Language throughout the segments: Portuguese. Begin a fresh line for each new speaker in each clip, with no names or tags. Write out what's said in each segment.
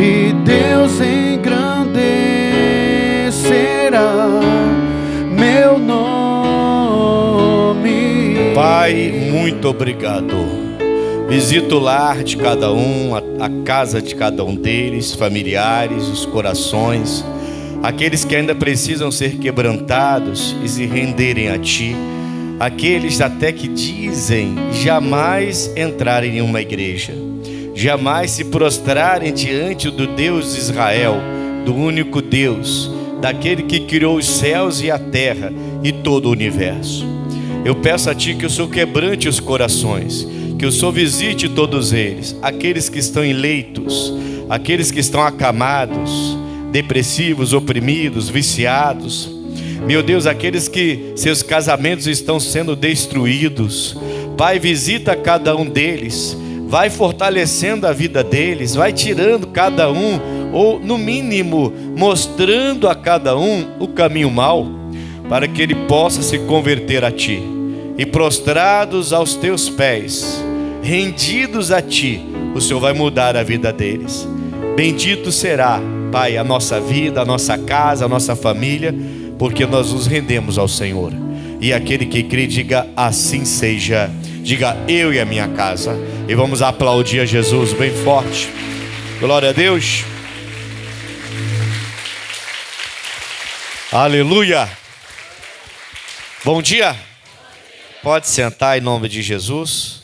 e Deus engrandecerá meu nome.
Pai, muito obrigado. Visita o lar de cada um, a casa de cada um deles, familiares, os corações, aqueles que ainda precisam ser quebrantados e se renderem a Ti, aqueles até que dizem jamais entrarem em uma igreja, jamais se prostrarem diante do Deus de Israel, do único Deus, daquele que criou os céus e a terra e todo o universo. Eu peço a Ti que o Senhor quebrante os corações, que o Senhor visite todos eles, aqueles que estão em leitos, aqueles que estão acamados, depressivos, oprimidos, viciados. Meu Deus, aqueles que seus casamentos estão sendo destruídos. Pai, visita cada um deles, vai fortalecendo a vida deles, vai tirando cada um, ou no mínimo mostrando a cada um o caminho mau, para que ele possa se converter a Ti. E prostrados aos Teus pés, rendidos a Ti, o Senhor vai mudar a vida deles. Bendito será, Pai, a nossa vida, a nossa casa, a nossa família, porque nós nos rendemos ao Senhor. E aquele que crê, diga assim seja. Diga eu e a minha casa. E vamos aplaudir a Jesus bem forte. Glória a Deus. Aleluia. Bom dia. Pode sentar em nome de Jesus.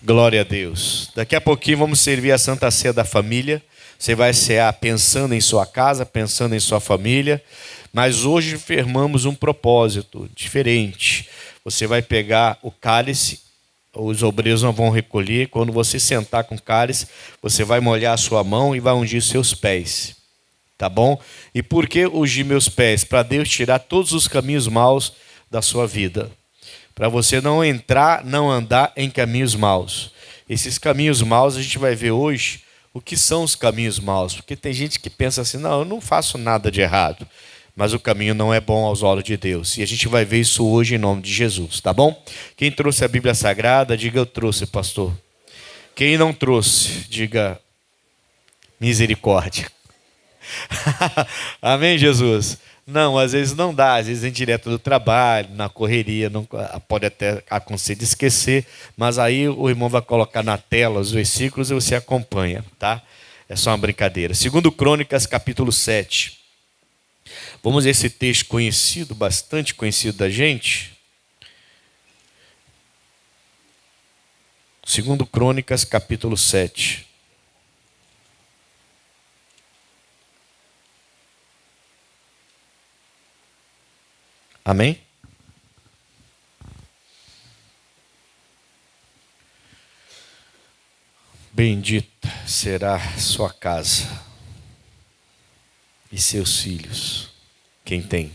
Glória a Deus. Daqui a pouquinho vamos servir a Santa Ceia da família. Você vai cear pensando em sua casa, pensando em sua família. Mas hoje firmamos um propósito diferente. Você vai pegar o cálice, os obreiros não vão recolher. Quando você sentar com o cálice, você vai molhar a sua mão e vai ungir seus pés. Tá bom? E por que ungir meus pés? Para Deus tirar todos os caminhos maus da sua vida. Para você não entrar, não andar em caminhos maus. Esses caminhos maus a gente vai ver hoje o que são os caminhos maus. Porque tem gente que pensa assim, não, eu não faço nada de errado. Mas o caminho não é bom aos olhos de Deus. E a gente vai ver isso hoje em nome de Jesus, tá bom? Quem trouxe a Bíblia Sagrada, diga eu trouxe, pastor. Quem não trouxe, diga misericórdia. Amém, Jesus? Não, às vezes não dá, às vezes vem direto do trabalho, na correria, não, pode até acontecer de esquecer, mas aí o irmão vai colocar na tela os versículos e você acompanha, tá? É só uma brincadeira. 2 Crônicas, capítulo 7. Vamos ver esse texto conhecido, bastante conhecido da gente. 2 Crônicas, capítulo 7. Amém? Bendita será sua casa e seus filhos. Quem tem?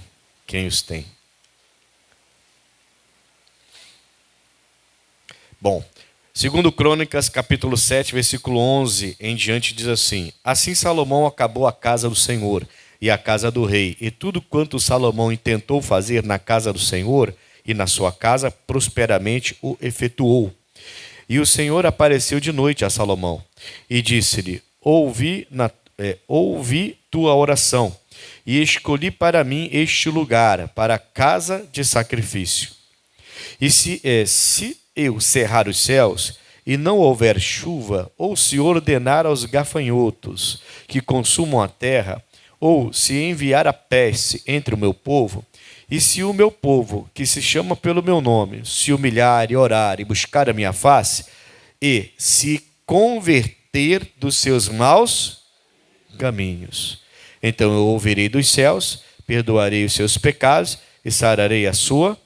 Quem os tem? Bom, 2 Crônicas, capítulo 7, versículo 11 em diante diz assim: Assim Salomão acabou a casa do Senhor e a casa do rei, e tudo quanto Salomão intentou fazer na casa do Senhor e na sua casa, prosperamente o efetuou. E o Senhor apareceu de noite a Salomão e disse-lhe: ouvi tua oração e escolhi para mim este lugar, para a casa de sacrifício. E se eu cerrar os céus e não houver chuva, ou se ordenar aos gafanhotos que consumam a terra, ou se enviar a peste entre o meu povo, e se o meu povo, que se chama pelo meu nome, se humilhar e orar e buscar a minha face, e se converter dos seus maus caminhos, então eu ouvirei dos céus, perdoarei os seus pecados e sararei a sua.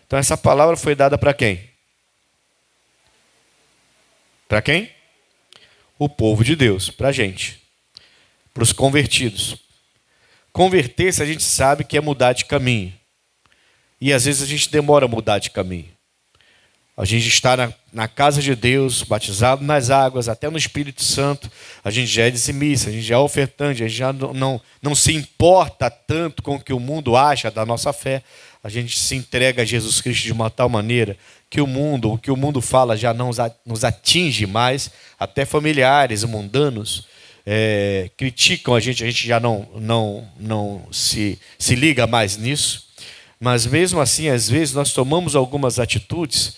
Então essa palavra foi dada para quem? Para quem? O povo de Deus, para a gente. Para os convertidos. Converter-se a gente sabe que é mudar de caminho. E às vezes a gente demora a mudar de caminho. A gente está na casa de Deus, batizado nas águas, até no Espírito Santo. A gente já é dizimista, a gente já é ofertante, a gente já não se importa tanto com o que o mundo acha da nossa fé. A gente se entrega a Jesus Cristo de uma tal maneira que o que o mundo fala já não nos atinge mais, até familiares mundanos. criticam a gente já não se liga mais nisso. Mas mesmo assim, às vezes, nós tomamos algumas atitudes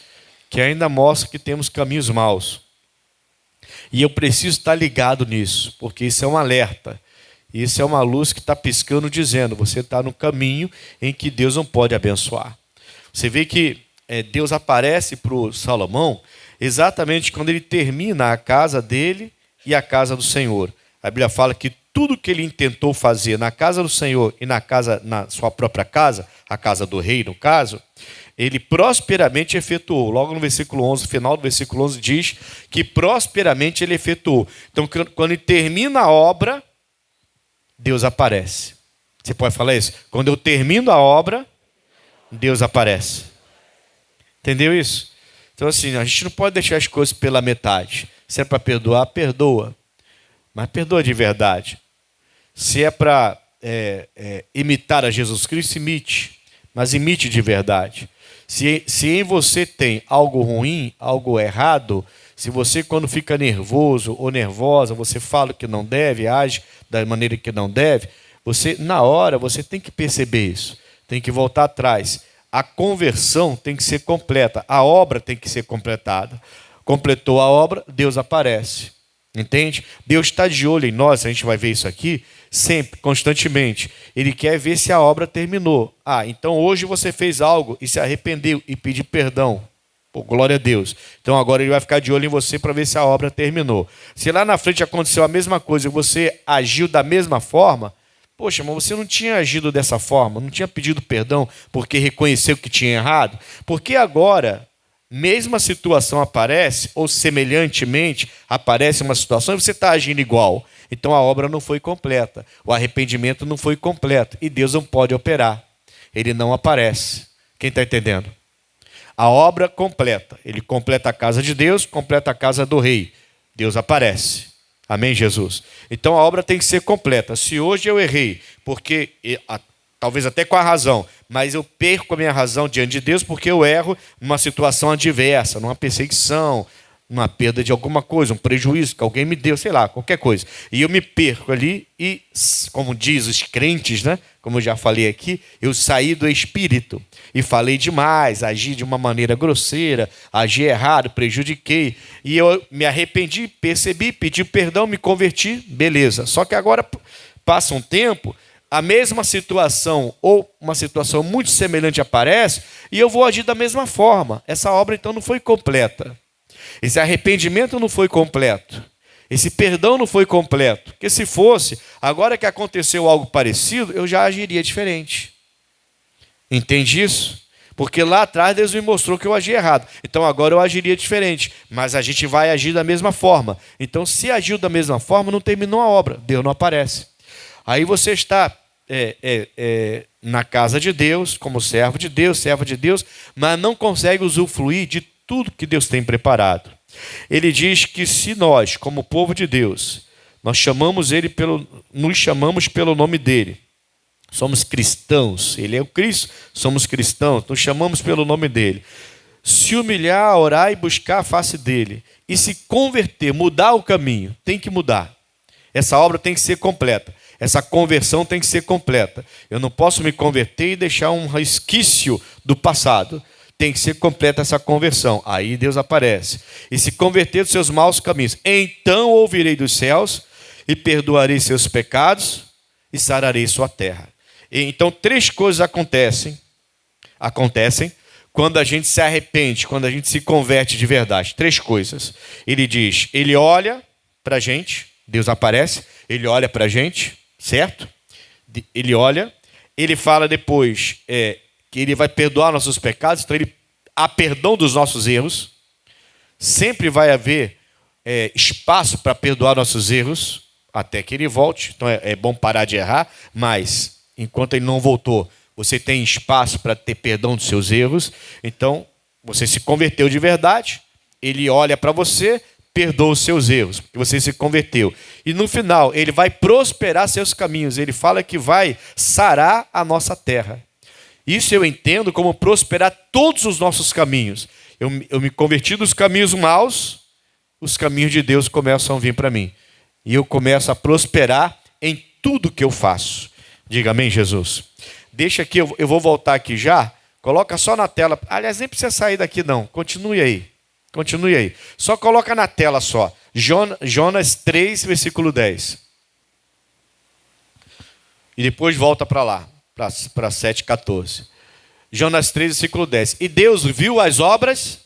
que ainda mostram que temos caminhos maus. E eu preciso estar ligado nisso, porque isso é um alerta. Isso é uma luz que está piscando, dizendo: você está no caminho em que Deus não pode abençoar. Você vê que Deus aparece para o Salomão exatamente quando ele termina a casa dele e a casa do Senhor. A Bíblia fala que tudo que ele intentou fazer na casa do Senhor e na sua própria casa, a casa do rei no caso, ele prosperamente efetuou. Logo no versículo 11, final do versículo 11 diz que prosperamente ele efetuou. Então quando ele termina a obra, Deus aparece. Você pode falar isso? Quando eu termino a obra, Deus aparece. Entendeu isso? Então assim, a gente não pode deixar as coisas pela metade. Se é para perdoar, perdoa. Mas perdoa de verdade. Se é para imitar a Jesus Cristo, imite. Mas imite de verdade. Se em você tem algo ruim, algo errado, se você, quando fica nervoso ou nervosa, você fala o que não deve, age da maneira que não deve, você, na hora, você tem que perceber isso. Tem que voltar atrás. A conversão tem que ser completa. A obra tem que ser completada. Completou a obra, Deus aparece. Entende? Deus está de olho em nós, a gente vai ver isso aqui, sempre, constantemente. Ele quer ver se a obra terminou. Então hoje você fez algo e se arrependeu e pediu perdão. Pô, glória a Deus. Então agora ele vai ficar de olho em você para ver se a obra terminou. Se lá na frente aconteceu a mesma coisa e você agiu da mesma forma, poxa, mas você não tinha agido dessa forma, não tinha pedido perdão porque reconheceu que tinha errado? Porque agora, mesma situação aparece, ou semelhantemente aparece uma situação e você está agindo igual. Então a obra não foi completa, o arrependimento não foi completo e Deus não pode operar. Ele não aparece. Quem está entendendo? A obra completa. Ele completa a casa de Deus, completa a casa do rei. Deus aparece. Amém, Jesus? Então a obra tem que ser completa. Se hoje eu errei, porque talvez até com a razão, mas eu perco a minha razão diante de Deus porque eu erro numa situação adversa, numa perseguição, numa perda de alguma coisa, um prejuízo que alguém me deu, sei lá, qualquer coisa. E eu me perco ali e, como diz os crentes, né? Como eu já falei aqui, eu saí do espírito e falei demais, agi de uma maneira grosseira, agi errado, prejudiquei. E eu me arrependi, percebi, pedi perdão, me converti, beleza. Só que agora passa um tempo, a mesma situação ou uma situação muito semelhante aparece e eu vou agir da mesma forma. Essa obra então não foi completa. Esse arrependimento não foi completo. Esse perdão não foi completo. Porque se fosse, agora que aconteceu algo parecido, eu já agiria diferente. Entende isso? Porque lá atrás Deus me mostrou que eu agi errado. Então agora eu agiria diferente. Mas a gente vai agir da mesma forma. Então se agiu da mesma forma, não terminou a obra. Deus não aparece. Aí você está na casa de Deus, como servo de Deus, serva de Deus, mas não consegue usufruir de tudo que Deus tem preparado. Ele diz que se nós, como povo de Deus, nos chamamos pelo nome dele, somos cristãos, ele é o Cristo, somos cristãos, nos chamamos pelo nome dele, se humilhar, orar e buscar a face dele, e se converter, mudar o caminho, tem que mudar. Essa obra tem que ser completa. Essa conversão tem que ser completa. Eu não posso me converter e deixar um resquício do passado. Tem que ser completa essa conversão. Aí Deus aparece. E se converter dos seus maus caminhos. Então ouvirei dos céus e perdoarei seus pecados e sararei sua terra. Então 3 coisas acontecem quando a gente se arrepende, quando a gente se converte de verdade. 3 coisas. Ele diz, ele olha para a gente, Deus aparece, ele olha para a gente, certo? Ele olha, ele fala depois que ele vai perdoar nossos pecados, então há perdão dos nossos erros, sempre vai haver espaço para perdoar nossos erros, até que ele volte, então é bom parar de errar, mas enquanto ele não voltou, você tem espaço para ter perdão dos seus erros, então você se converteu de verdade, ele olha para você, perdoa os seus erros, porque você se converteu. E no final, ele vai prosperar seus caminhos. Ele fala que vai sarar a nossa terra. Isso eu entendo como prosperar todos os nossos caminhos. Eu me converti dos caminhos maus, os caminhos de Deus começam a vir para mim. e eu começo a prosperar em tudo que eu faço. Diga amém, Jesus. Deixa aqui, eu vou voltar aqui já. Coloca só na tela. Aliás, nem precisa sair daqui não. Continue aí. Continue aí. Só coloca na tela só. Jonas 3, versículo 10. E depois volta para lá, para 7,14. Jonas 3, versículo 10. E Deus viu as obras,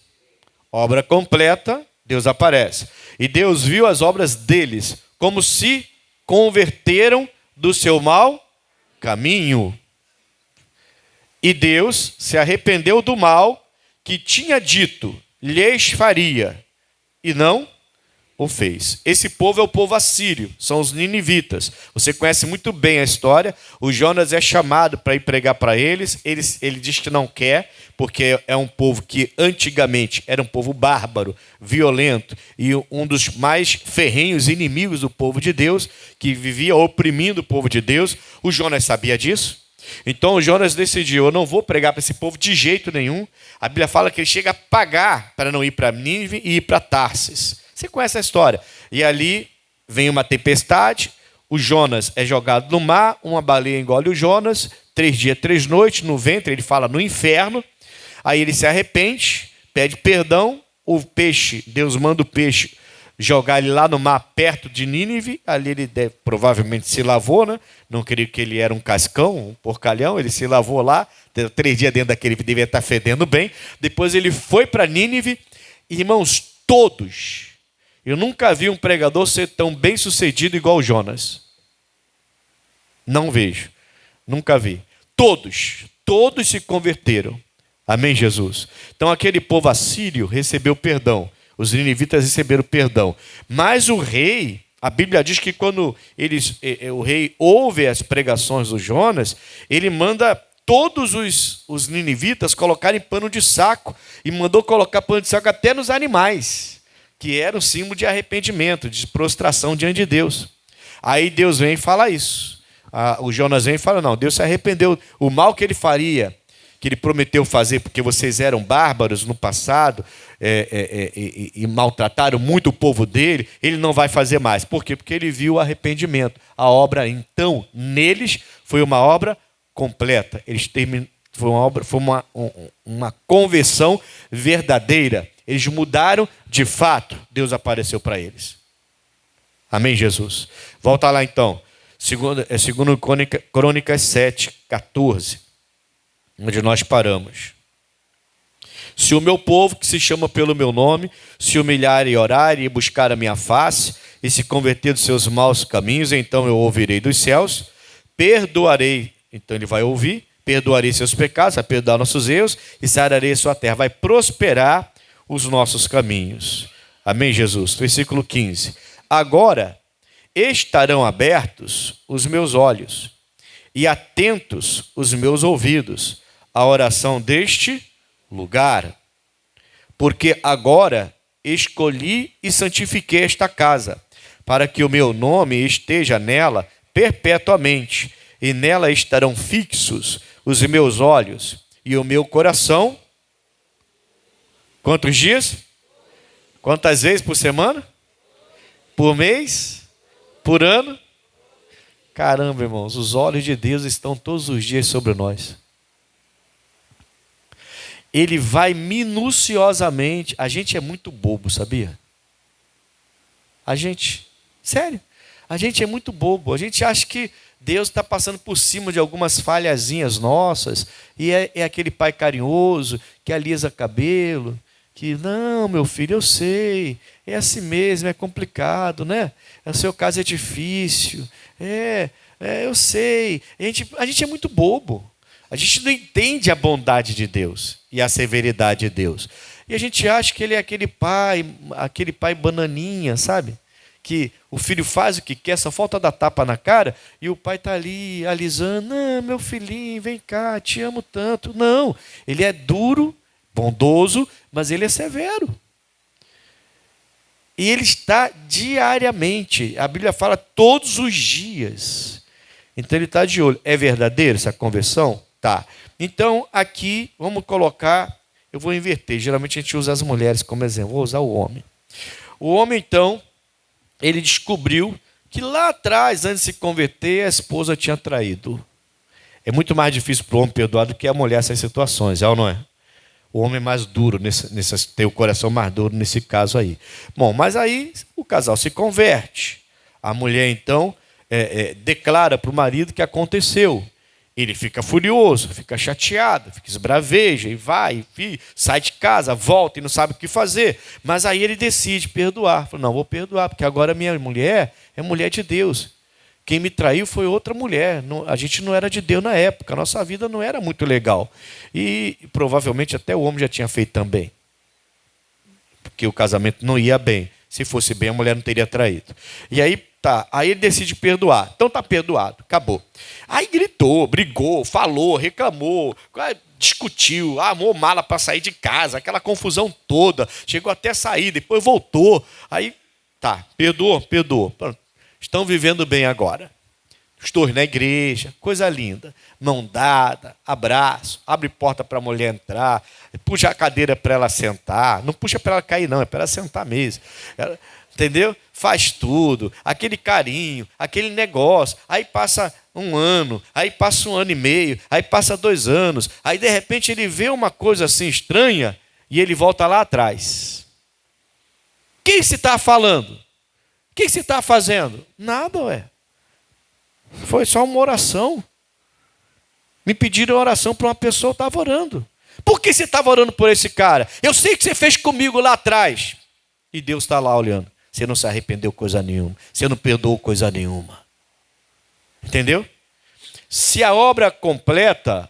obra completa, Deus aparece. E Deus viu as obras deles, como se converteram do seu mau caminho. E Deus se arrependeu do mal que tinha dito, lhes faria, e não o fez. Esse povo é o povo assírio, são os ninivitas. Você conhece muito bem a história. O Jonas é chamado para ir pregar para eles. Ele diz que não quer, porque é um povo que antigamente era um povo bárbaro, violento, e um dos mais ferrenhos inimigos do povo de Deus, que vivia oprimindo o povo de Deus. O Jonas sabia disso. Então o Jonas decidiu, eu não vou pregar para esse povo de jeito nenhum. A Bíblia fala que ele chega a pagar para não ir para Nínive e ir para Tarsis. Você conhece a história. E ali vem uma tempestade, o Jonas é jogado no mar, uma baleia engole o Jonas, 3 dias, 3 noites, no ventre, ele fala no inferno. Aí ele se arrepende, pede perdão, o peixe, Deus manda o peixe jogar ele lá no mar, perto de Nínive. Ali ele provavelmente se lavou, né? Não creio que ele era um cascão, um porcalhão, ele se lavou lá, 3 dias dentro daquele, devia estar fedendo bem. Depois ele foi para Nínive. Irmãos, todos... Eu nunca vi um pregador ser tão bem sucedido igual o Jonas. Não vejo. Nunca vi. Todos se converteram. Amém, Jesus? Então aquele povo assírio recebeu perdão. Os ninivitas receberam perdão. Mas o rei, a Bíblia diz que quando o rei ouve as pregações do Jonas, ele manda todos os ninivitas colocarem pano de saco. E mandou colocar pano de saco até nos animais, que era um símbolo de arrependimento, de prostração diante de Deus. Aí Deus vem e fala isso. O Jonas vem e fala, não, Deus se arrependeu. O mal que ele faria, que ele prometeu fazer, porque vocês eram bárbaros no passado e maltrataram muito o povo dele, ele não vai fazer mais. Por quê? Porque ele viu o arrependimento. A obra, então, neles, foi uma obra completa. Foi uma conversão verdadeira. Eles mudaram de fato. Deus apareceu para eles. Amém, Jesus? Volta lá então. Segundo Crônicas 7, 14. Onde nós paramos. Se o meu povo, que se chama pelo meu nome, se humilhar e orar e buscar a minha face, e se converter dos seus maus caminhos, então eu ouvirei dos céus, perdoarei. Então ele vai ouvir, perdoarei seus pecados, vai perdoar nossos erros, e sararei a sua terra. Vai prosperar os nossos caminhos. Amém, Jesus? Versículo 15. Agora estarão abertos os meus olhos e atentos os meus ouvidos à oração deste lugar, porque agora escolhi e santifiquei esta casa, para que o meu nome esteja nela perpetuamente, e nela estarão fixos os meus olhos e o meu coração. Quantos dias? Quantas vezes por semana? Por mês? Por ano? Caramba, irmãos, os olhos de Deus estão todos os dias sobre nós. Ele vai minuciosamente. A gente é muito bobo, sabia? Sério, a gente é muito bobo. A gente acha que Deus está passando por cima de algumas falhazinhas nossas, e é aquele pai carinhoso que alisa cabelo, que, não, meu filho, eu sei, é assim mesmo, é complicado, né? O seu caso é difícil, eu sei. A gente é muito bobo. A gente não entende a bondade de Deus e a severidade de Deus. E a gente acha que ele é aquele pai bananinha, sabe? Que o filho faz o que quer, só falta dar tapa na cara, e o pai está ali alisando, não, meu filhinho, vem cá, te amo tanto. Não, ele é duro, bondoso, mas ele é severo. E ele está diariamente, a Bíblia fala todos os dias. Então ele está de olho. É verdadeiro essa conversão? Tá. Então aqui, vamos colocar, eu vou inverter, geralmente a gente usa as mulheres como exemplo, vou usar o homem. O homem então, ele descobriu que lá atrás, antes de se converter, a esposa tinha traído. É muito mais difícil para o homem perdoar do que a mulher essas situações, é ou não é? O homem é mais duro, tem o coração mais duro nesse caso aí. Bom, mas aí o casal se converte. A mulher, então, declara para o marido que aconteceu. Ele fica furioso, fica chateado, fica esbraveja, e vai, e sai de casa, volta e não sabe o que fazer. Mas aí ele decide perdoar. Fala, não, vou perdoar, porque agora minha mulher é mulher de Deus. Quem me traiu foi outra mulher. A gente não era de Deus na época, a nossa vida não era muito legal. E provavelmente até o homem já tinha feito também. Porque o casamento não ia bem. Se fosse bem, a mulher não teria traído. E aí, aí ele decide perdoar. Então está perdoado, acabou. Aí gritou, brigou, falou, reclamou, discutiu, armou mala para sair de casa, aquela confusão toda. Chegou até sair, depois voltou. Aí, perdoou. Pronto. Estão vivendo bem agora. Os dois na igreja, coisa linda. Mão dada, abraço, abre porta para a mulher entrar, puxa a cadeira para ela sentar. Não puxa para ela cair, não, é para ela sentar mesmo. Entendeu? Faz tudo, aquele carinho, aquele negócio. Aí passa um ano, aí passa 1 ano e meio, aí passa 2 anos. Aí de repente ele vê uma coisa assim estranha e ele volta lá atrás. Quem se está falando? O que você está fazendo? Nada, ué. Foi só uma oração. Me pediram oração para uma pessoa, eu estava orando. Por que você estava orando por esse cara? Eu sei que você fez comigo lá atrás. E Deus está lá olhando. Você não se arrependeu coisa nenhuma. Você não perdoou coisa nenhuma. Entendeu? Se a obra completa,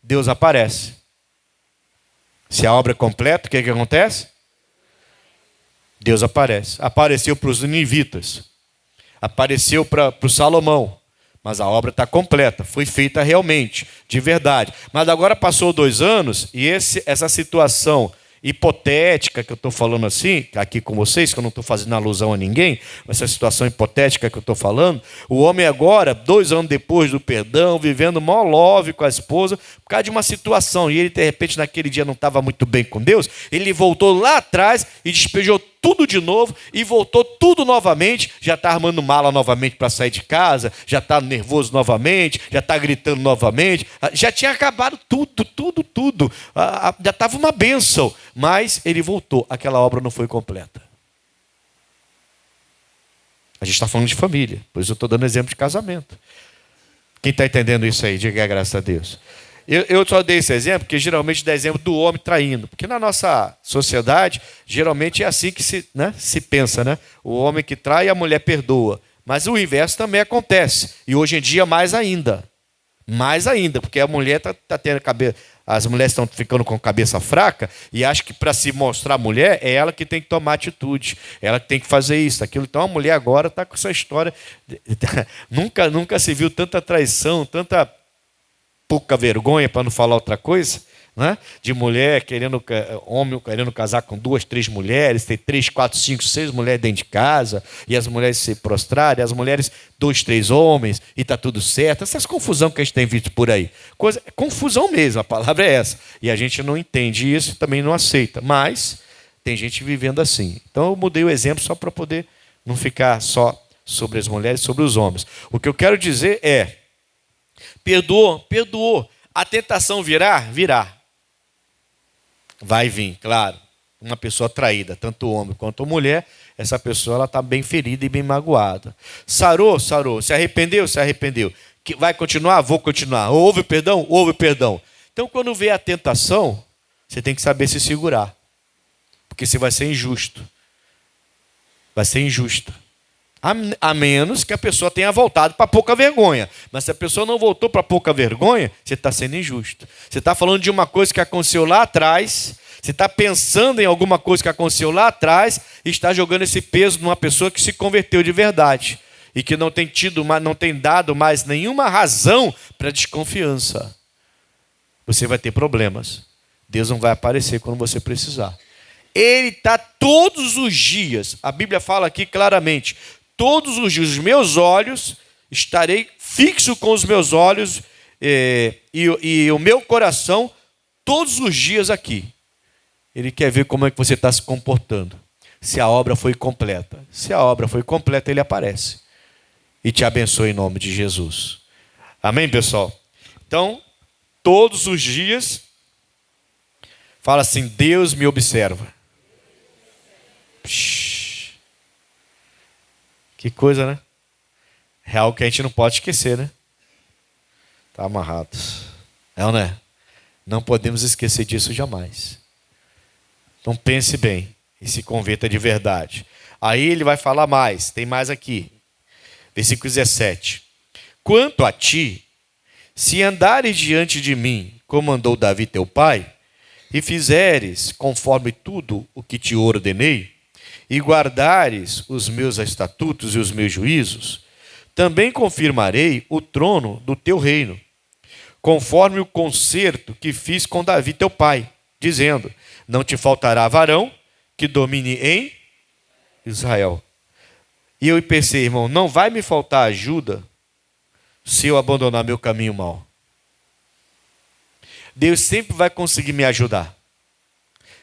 Deus aparece. Se a obra é completa, o que acontece? Deus aparece. Apareceu para os ninivitas. Apareceu para o Salomão. Mas a obra está completa. Foi feita realmente, de verdade. Mas agora passou 2 anos e essa situação hipotética que eu estou falando assim, aqui com vocês, que eu não estou fazendo alusão a ninguém, mas essa situação hipotética que eu estou falando, o homem agora, 2 anos depois do perdão, vivendo mó love com a esposa, por causa de uma situação, e ele de repente naquele dia não estava muito bem com Deus, ele voltou lá atrás e despejou tudo de novo e voltou tudo novamente, já está armando mala novamente para sair de casa, já está nervoso novamente, já está gritando novamente, já tinha acabado tudo, já estava uma bênção, mas ele voltou, aquela obra não foi completa. A gente está falando de família, por isso eu estou dando exemplo de casamento. Quem está entendendo isso aí, diga graças a Deus. Eu só dei esse exemplo, porque geralmente dá exemplo do homem traindo. Porque na nossa sociedade, geralmente é assim que se pensa, né? O homem que trai e a mulher perdoa. Mas o inverso também acontece. E hoje em dia mais ainda. Mais ainda, porque a mulher está tendo cabeça. As mulheres estão ficando com a cabeça fraca e acham que para se mostrar mulher é ela que tem que tomar atitude, ela que tem que fazer isso, aquilo. Então a mulher agora está com essa história. Nunca se viu tanta traição, tanta pouca vergonha, para não falar outra coisa, né? De mulher homem querendo casar com 2, 3 mulheres, ter 3, 4, 5, 6 mulheres dentro de casa, e as mulheres se prostrarem, as mulheres 2, 3 homens, e está tudo certo. Essas confusão que a gente tem visto por aí. Confusão mesmo, a palavra é essa. E a gente não entende isso e também não aceita. Mas tem gente vivendo assim. Então eu mudei o exemplo só para poder não ficar só sobre as mulheres, sobre os homens. O que eu quero dizer é, perdoou. A tentação virá. Vai vir, claro. Uma pessoa traída, tanto homem quanto mulher, essa pessoa está bem ferida e bem magoada. Sarou. Se arrependeu. Vai continuar? Vou continuar. Houve perdão? Houve perdão. Então, quando vê a tentação, você tem que saber se segurar. Porque você vai ser injusto. Vai ser injusta. A menos que a pessoa tenha voltado para pouca vergonha. Mas se a pessoa não voltou para pouca vergonha, você está sendo injusto. Você está falando de uma coisa que aconteceu lá atrás, você está pensando em alguma coisa que aconteceu lá atrás e está jogando esse peso numa pessoa que se converteu de verdade e que não tem dado mais nenhuma razão para desconfiança. Você vai ter problemas. Deus não vai aparecer quando você precisar. Ele está todos os dias, a Bíblia fala aqui claramente, todos os dias, os meus olhos, estarei fixo com os meus olhos e o meu coração todos os dias aqui. Ele quer ver como é que você está se comportando. Se a obra foi completa. Se a obra foi completa, ele aparece. e te abençoe em nome de Jesus. Amém, pessoal? Então, todos os dias, fala assim: Deus me observa. Psh, que coisa, né? É algo que a gente não pode esquecer, né? Está amarrado. É ou não é? Não podemos esquecer disso jamais. Então pense bem e se converta de verdade. Aí ele vai falar mais, tem mais aqui. Versículo 17. Quanto a ti, se andares diante de mim, como andou Davi teu pai, e fizeres conforme tudo o que te ordenei, e guardares os meus estatutos e os meus juízos, também confirmarei o trono do teu reino, conforme o concerto que fiz com Davi teu pai, dizendo: não te faltará varão que domine em Israel. E eu pensei, irmão, não vai me faltar ajuda se eu abandonar meu caminho mau. Deus sempre vai conseguir me ajudar.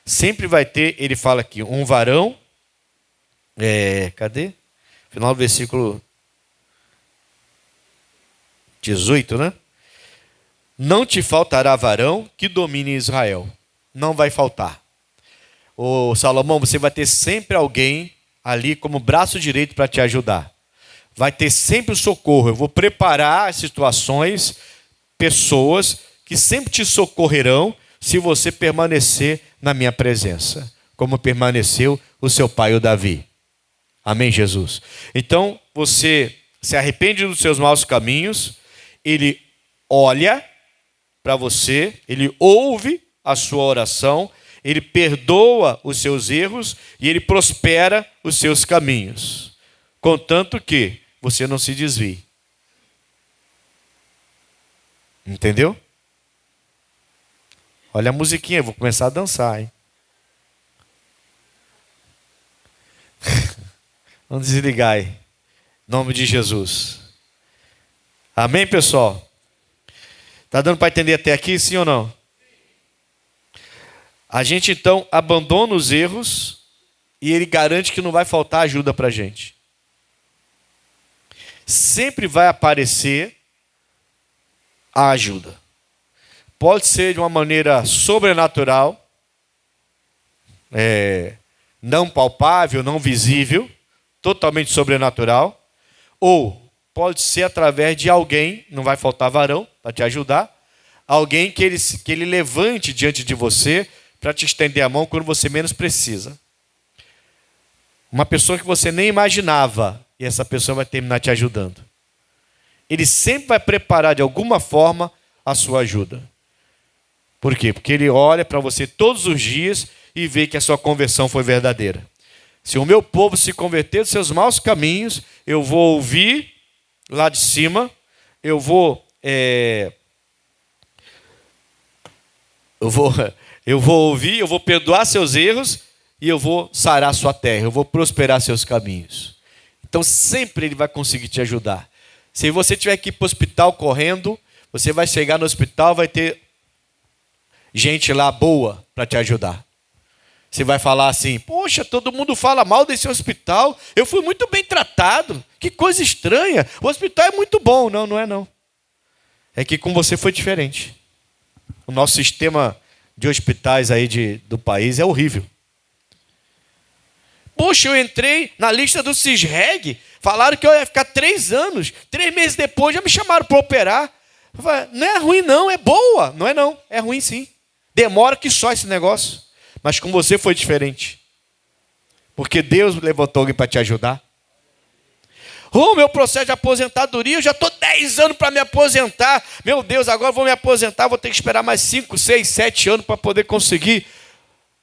Sempre vai ter, ele fala aqui, um varão. Cadê? Final do versículo 18, né? Não te faltará varão que domine Israel. Não vai faltar. Ô Salomão, você vai ter sempre alguém ali como braço direito para te ajudar. Vai ter sempre o socorro. Eu vou preparar situações, pessoas que sempre te socorrerão se você permanecer na minha presença, como permaneceu o seu pai, o Davi. Amém, Jesus? Então, você se arrepende dos seus maus caminhos, ele olha para você, ele ouve a sua oração, ele perdoa os seus erros e ele prospera os seus caminhos, contanto que você não se desvie. Entendeu? Olha a musiquinha, eu vou começar a dançar, hein? Vamos desligar aí. Em nome de Jesus. Amém, pessoal? Está dando para entender até aqui, sim ou não? A gente então abandona os erros e ele garante que não vai faltar ajuda para a gente. Sempre vai aparecer a ajuda. Pode ser de uma maneira sobrenatural, não palpável, não visível, totalmente sobrenatural, ou pode ser através de alguém, não vai faltar varão para te ajudar, alguém que ele levante diante de você para te estender a mão quando você menos precisa. Uma pessoa que você nem imaginava, e essa pessoa vai terminar te ajudando. Ele sempre vai preparar de alguma forma a sua ajuda. Por quê? Porque ele olha para você todos os dias e vê que a sua conversão foi verdadeira. Se o meu povo se converter dos seus maus caminhos, eu vou ouvir lá de cima, eu vou ouvir, eu vou perdoar seus erros e eu vou sarar sua terra, eu vou prosperar seus caminhos. Então sempre ele vai conseguir te ajudar. Se você tiver que ir para o hospital correndo, você vai chegar no hospital, vai ter gente lá boa para te ajudar. Você vai falar assim: poxa, todo mundo fala mal desse hospital, eu fui muito bem tratado, que coisa estranha, o hospital é muito bom. Não, não é não. É que com você foi diferente. O nosso sistema de hospitais aí do país é horrível. Poxa, eu entrei na lista do CISREG, falaram que eu ia ficar 3 anos, 3 meses depois já me chamaram para operar. Eu falei, não é ruim não, é boa. Não é não, é ruim sim. Demora que só esse negócio. Mas com você foi diferente. Porque Deus levantou alguém para te ajudar. Meu processo de aposentadoria, eu já estou 10 anos para me aposentar. Meu Deus, agora eu vou me aposentar, vou ter que esperar mais 5, 6, 7 anos para poder conseguir.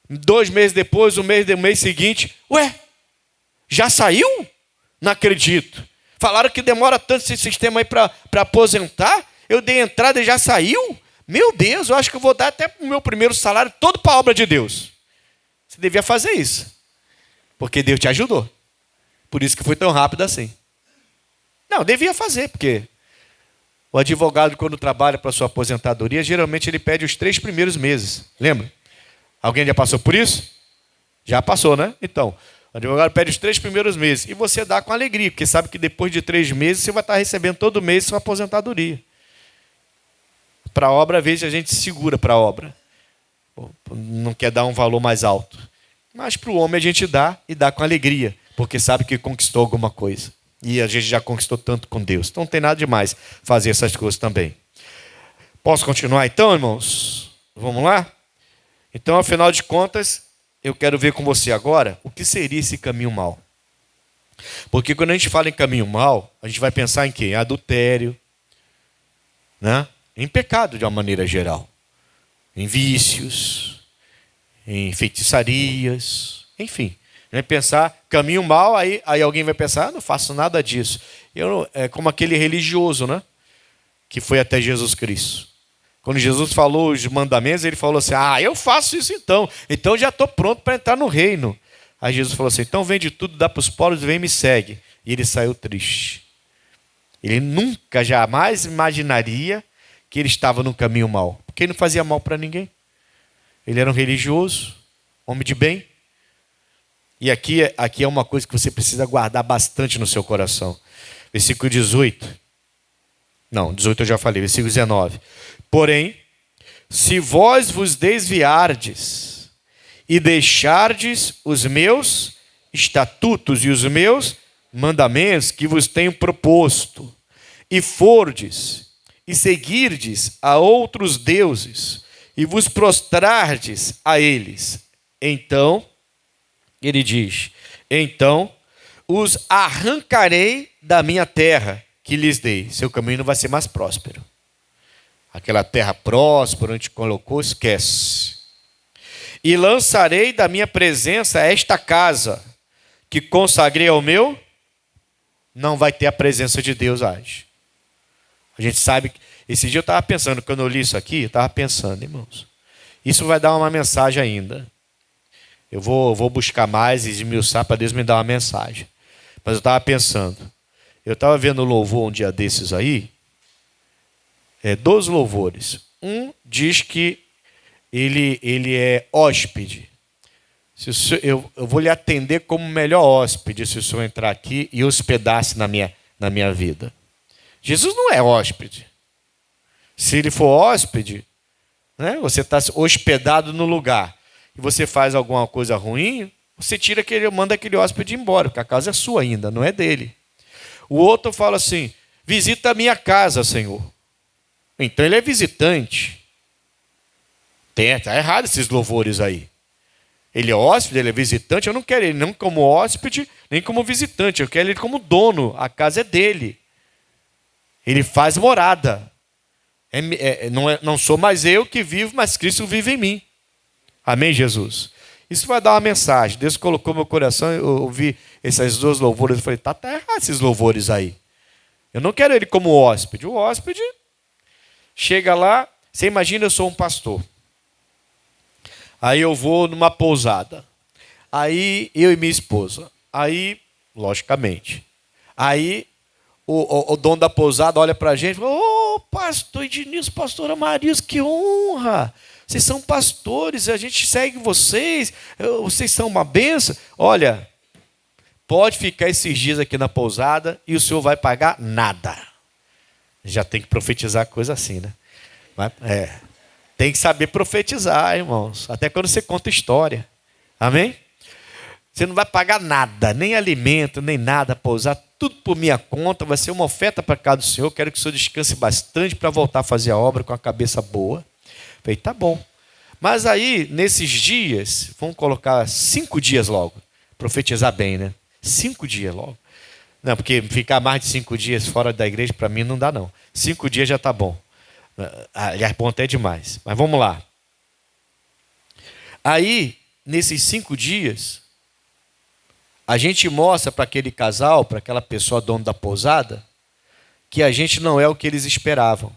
2 meses depois, um mês seguinte. Ué, já saiu? Não acredito. Falaram que demora tanto esse sistema aí para aposentar. Eu dei entrada e já saiu? Meu Deus, eu acho que eu vou dar até o meu primeiro salário todo para a obra de Deus. Você devia fazer isso. Porque Deus te ajudou. Por isso que foi tão rápido assim. Não, devia fazer, porque o advogado, quando trabalha para sua aposentadoria, geralmente ele pede os 3 primeiros meses. Lembra? Alguém já passou por isso? Já passou, né? Então, O advogado pede os 3 primeiros meses. E você dá com alegria, porque sabe que depois de 3 meses você vai estar recebendo todo mês sua aposentadoria. Para a obra, às vezes a gente segura para a obra. Não quer dar um valor mais alto. Mas para o homem a gente dá e dá com alegria, porque sabe que conquistou alguma coisa. E a gente já conquistou tanto com Deus. Então não tem nada demais fazer essas coisas também. Posso continuar então, irmãos? Vamos lá? Então, afinal de contas, eu quero ver com você agora o que seria esse caminho mau. Porque quando a gente fala em caminho mau, a gente vai pensar em quê? Em adultério, né? Em pecado de uma maneira geral. Em vícios, em feitiçarias, enfim. Vai pensar caminho mau, aí alguém vai pensar, não faço nada disso. É como aquele religioso, né? Que foi até Jesus Cristo. Quando Jesus falou os mandamentos, ele falou assim, eu faço isso então já estou pronto para entrar no reino. Aí Jesus falou assim, então vende tudo, dá para os pobres e vem e me segue. E ele saiu triste. Ele nunca, jamais imaginaria que ele estava no caminho mau, porque ele não fazia mal para ninguém. Ele era um religioso, homem de bem. E aqui é uma coisa que você precisa guardar bastante no seu coração. Versículo 18. Não, 18 eu já falei, versículo 19. Porém, se vós vos desviardes e deixardes os meus estatutos e os meus mandamentos que vos tenho proposto, e fordes e seguirdes a outros deuses, e vos prostrardes a eles, então, ele diz, então os arrancarei da minha terra que lhes dei. Seu caminho não vai ser mais próspero. Aquela terra próspera onde te colocou, esquece. E lançarei da minha presença esta casa que consagrei ao meu, não vai ter a presença de Deus hoje. A gente sabe que esse dia eu estava pensando, quando eu li isso aqui, eu estava pensando, irmãos, isso vai dar uma mensagem ainda. Eu vou buscar mais e esmiuçar para Deus me dar uma mensagem. Mas eu estava pensando, eu estava vendo o louvor um dia desses aí, 2 louvores. Um diz que ele é hóspede. Eu vou lhe atender como melhor hóspede se o senhor entrar aqui e hospedar-se na minha vida. Jesus não é hóspede. Se ele for hóspede, né, você está hospedado no lugar e você faz alguma coisa ruim, você manda aquele hóspede embora, porque a casa é sua ainda, não é dele. O outro fala assim, visita a minha casa, Senhor. Então ele é visitante. Está errado esses louvores aí. Ele é hóspede, ele é visitante, eu não quero ele não como hóspede, nem como visitante, eu quero ele como dono, a casa é dele. Ele faz morada. Não sou mais eu que vivo, mas Cristo vive em mim. Amém, Jesus? Isso vai dar uma mensagem. Deus colocou no meu coração, eu ouvi esses 2 louvores, eu falei, tá errado esses louvores aí. Eu não quero ele como hóspede. O hóspede chega lá, você imagina, eu sou um pastor. Aí eu vou numa pousada. Aí eu e minha esposa. Aí, logicamente. Aí o dono da pousada olha para a gente e fala, pastor Ednilson, pastora Marisa, que honra. Vocês são pastores, a gente segue vocês são uma bênção. Olha, pode ficar esses dias aqui na pousada e o senhor vai pagar nada. Já tem que profetizar coisa assim, né? Tem que saber profetizar, irmãos. Até quando você conta história. Amém? Você não vai pagar nada, nem alimento, nem nada, pousar, tudo por minha conta. Vai ser uma oferta para cá do Senhor. Quero que o Senhor descanse bastante para voltar a fazer a obra com a cabeça boa. Falei, tá bom. Mas aí, nesses dias, vamos colocar 5 dias logo. Profetizar bem, né? 5 dias logo. Não, porque ficar mais de 5 dias fora da igreja, para mim, não dá, não. 5 dias já tá bom. Aliás, bom até demais. Mas vamos lá. Aí, nesses 5 dias, a gente mostra para aquele casal, para aquela pessoa dona da pousada, que a gente não é o que eles esperavam.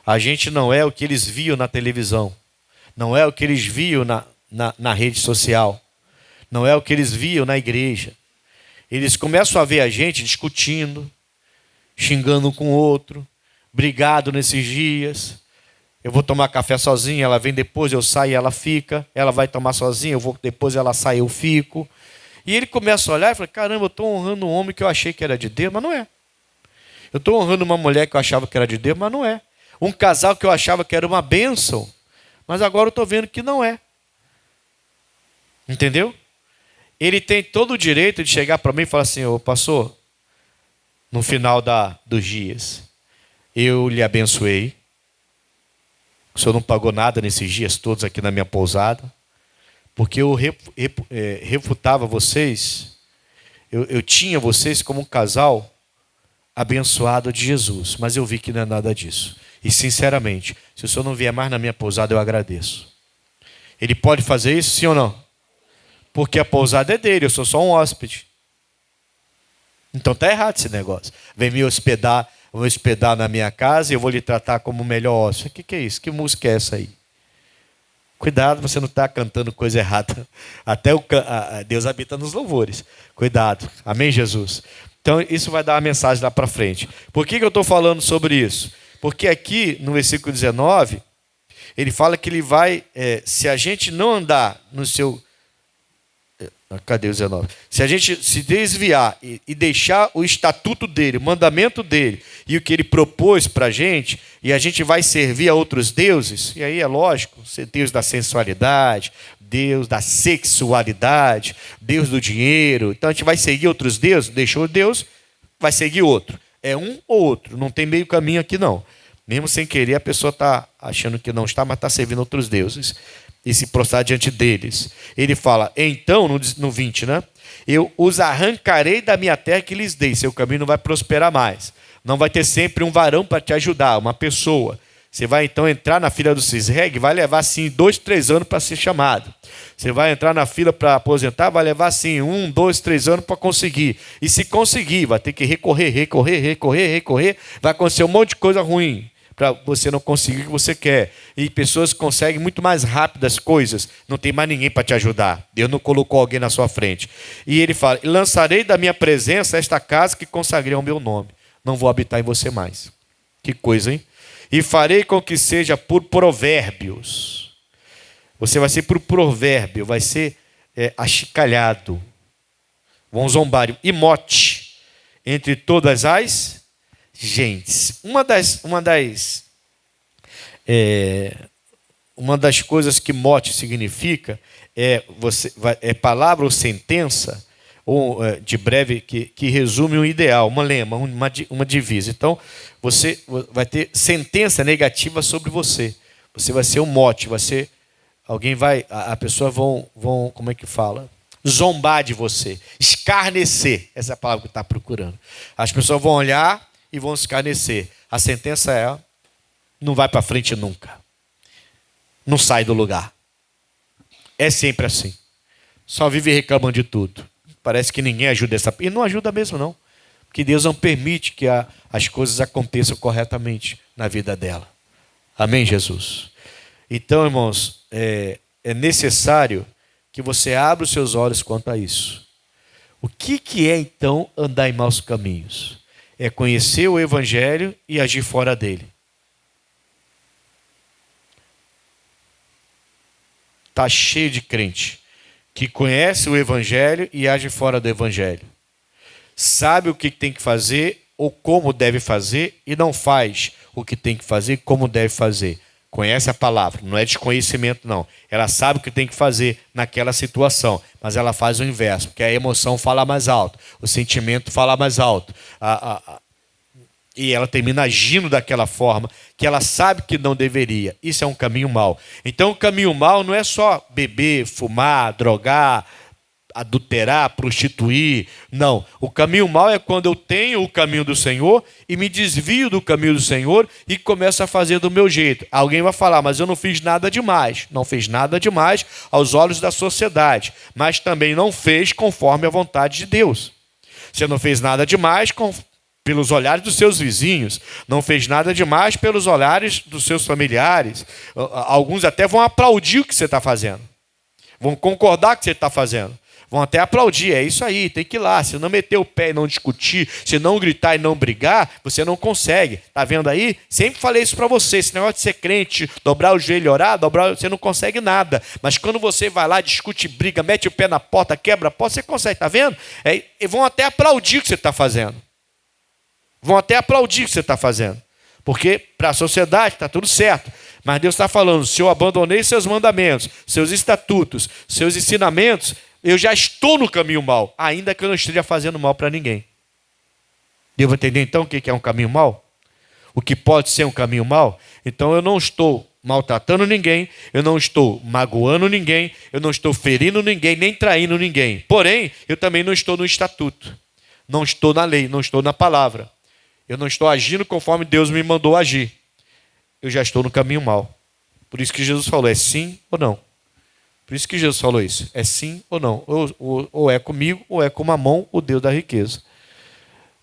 A gente não é o que eles viam na televisão. Não é o que eles viam na rede social. Não é o que eles viam na igreja. Eles começam a ver a gente discutindo, xingando um com o outro, brigado nesses dias. Eu vou tomar café sozinho, ela vem depois, eu saio e ela fica. Ela vai tomar sozinha, eu vou depois, ela sai, eu fico. E ele começa a olhar e fala, caramba, eu estou honrando um homem que eu achei que era de Deus, mas não é. Eu estou honrando uma mulher que eu achava que era de Deus, mas não é. Um casal que eu achava que era uma bênção, mas agora eu estou vendo que não é. Entendeu? Ele tem todo o direito de chegar para mim e falar assim, ô pastor, no final dos dias, eu lhe abençoei. O senhor não pagou nada nesses dias todos aqui na minha pousada, porque eu refutava vocês, eu tinha vocês como um casal abençoado de Jesus, mas eu vi que não é nada disso. E sinceramente, se o senhor não vier mais na minha pousada, eu agradeço. Ele pode fazer isso, sim ou não? Porque a pousada é dele, eu sou só um hóspede. Então está errado esse negócio. Vem me hospedar, vou hospedar na minha casa e eu vou lhe tratar como o melhor hóspede. O que é isso? Que música é essa aí? Cuidado, você não está cantando coisa errada. Até Deus habita nos louvores. Cuidado. Amém, Jesus? Então isso vai dar uma mensagem lá para frente. Por que eu estou falando sobre isso? Porque aqui no versículo 19, ele fala que ele vai, se a gente não andar no seu... Cadê o 19? Se a gente se desviar e deixar o estatuto dele, o mandamento dele e o que ele propôs para a gente, e a gente vai servir a outros deuses, e aí é lógico, ser Deus da sensualidade, Deus da sexualidade, Deus do dinheiro, então a gente vai seguir outros deuses, deixou Deus, vai seguir outro. É um ou outro, não tem meio caminho aqui não. Mesmo sem querer, a pessoa está achando que não está, mas está servindo outros deuses. E se prostrar diante deles. Ele fala, então, no 20, né? Eu os arrancarei da minha terra que lhes dei. Seu caminho não vai prosperar mais. Não vai ter sempre um varão para te ajudar, uma pessoa. Você vai então entrar na fila do CISREG, vai levar assim 2, 3 anos para ser chamado. Você vai entrar na fila para aposentar, vai levar assim 1, 2, 3 anos para conseguir. E se conseguir, vai ter que recorrer. Vai acontecer um monte de coisa ruim para você não conseguir o que você quer. E pessoas conseguem muito mais rápido as coisas. Não tem mais ninguém para te ajudar. Deus não colocou alguém na sua frente. E ele fala, lançarei da minha presença esta casa que consagrei ao meu nome. Não vou habitar em você mais. Que coisa, hein? E farei com que seja por provérbios. Você vai ser por provérbio, vai ser achicalhado. Vão zombar. E mote entre todas as gentes. Uma das coisas que mote significa é palavra ou sentença, ou de breve, que resume um ideal, uma lema, uma divisa. Então, você vai ter sentença negativa sobre você. Você vai ser um mote, vai ser... A pessoa vão, como é que fala? Zombar de você, escarnecer. Essa é a palavra que está procurando. As pessoas vão olhar e vão escarnecer. A sentença é, não vai para frente nunca. Não sai do lugar. É sempre assim. Só vive reclamando de tudo. Parece que ninguém ajuda essa... E não ajuda mesmo, não. Porque Deus não permite que as coisas aconteçam corretamente na vida dela. Amém, Jesus? Então, irmãos, é necessário que você abra os seus olhos quanto a isso. O que é, então, andar em maus caminhos? É conhecer o Evangelho e agir fora dele. Está cheio de crente que conhece o Evangelho e age fora do Evangelho. Sabe o que tem que fazer ou como deve fazer e não faz o que tem que fazer e como deve fazer. Conhece a palavra, não é desconhecimento não. Ela sabe o que tem que fazer naquela situação, mas ela faz o inverso, porque a emoção fala mais alto, o sentimento fala mais alto. E ela termina agindo daquela forma que ela sabe que não deveria. Isso é um caminho mau. Então o caminho mau não é só beber, fumar, drogar, adulterar, prostituir. Não. O caminho mau é quando eu tenho o caminho do Senhor e me desvio do caminho do Senhor e começo a fazer do meu jeito. Alguém vai falar, mas eu não fiz nada demais. Não fez nada demais aos olhos da sociedade, mas também não fez conforme a vontade de Deus. Você não fez nada demais pelos olhares dos seus vizinhos, não fez nada demais pelos olhares dos seus familiares. Alguns até vão aplaudir o que você está fazendo, vão concordar com o que você está fazendo, vão até aplaudir, é isso aí, tem que ir lá. Se não meter o pé e não discutir, se não gritar e não brigar, você não consegue. Tá vendo aí? Sempre falei isso para você, esse negócio de ser crente, dobrar o joelho e orar, você não consegue nada. Mas quando você vai lá, discute, briga, mete o pé na porta, quebra a porta, você consegue, tá vendo? E vão até aplaudir o que você está fazendo. Vão até aplaudir o que você está fazendo. Porque para a sociedade está tudo certo. Mas Deus está falando, se eu abandonei seus mandamentos, seus estatutos, seus ensinamentos, eu já estou no caminho mau, ainda que eu não esteja fazendo mal para ninguém. Devo entender então o que é um caminho mau? O que pode ser um caminho mau? Então eu não estou maltratando ninguém, eu não estou magoando ninguém, eu não estou ferindo ninguém, nem traindo ninguém. Porém, eu também não estou no estatuto, não estou na lei, não estou na palavra. Eu não estou agindo conforme Deus me mandou agir. Eu já estou no caminho mau. Por isso que Jesus falou, é sim ou não. Por isso que Jesus falou isso, é sim ou não. Ou é comigo, ou é com Mamon, o Deus da riqueza.